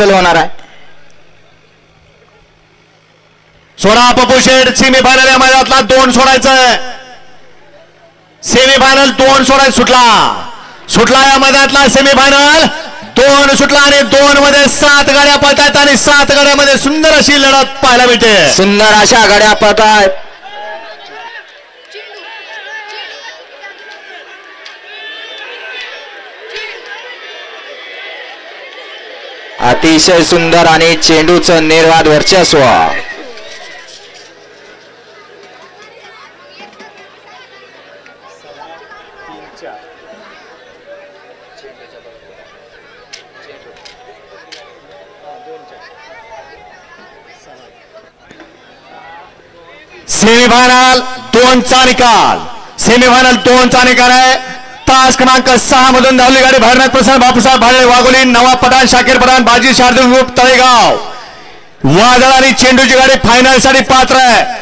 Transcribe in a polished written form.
Rehearsal होणार आहे. सोडा पप्पू शेठ. Semifinal या मैदानातला 2 सोडायचं. सेमीफायनल 2 सोडायचं. सुटला या मैदानातला सेमीफायनल 2 सुटला आणि 2 मध्ये 7 गाड्या पळतायत आणि 7 गाड्यामध्ये सुंदर अशी लढत पाहायला मिळते. सुंदर अशा गाड्या पळतायत. अतिशय सुंदर आणि चेंडूचं निर्वाद वर्चस्व. सेमीफायनल 2चा निकाल. सेमीफायनल 2चा निकाल आहे. तास क्रमांक 6 मधून धावली गाडी भरण्यात प्रसन्न बापूसाहेब भाडे वाघोली, नवाब पठाण, शाकीर पठाण, बाजी शार्दूल ग्रुप तळेगाव. वादळ आणि चेंडूची गाडी फायनल साठी पात्र आहे.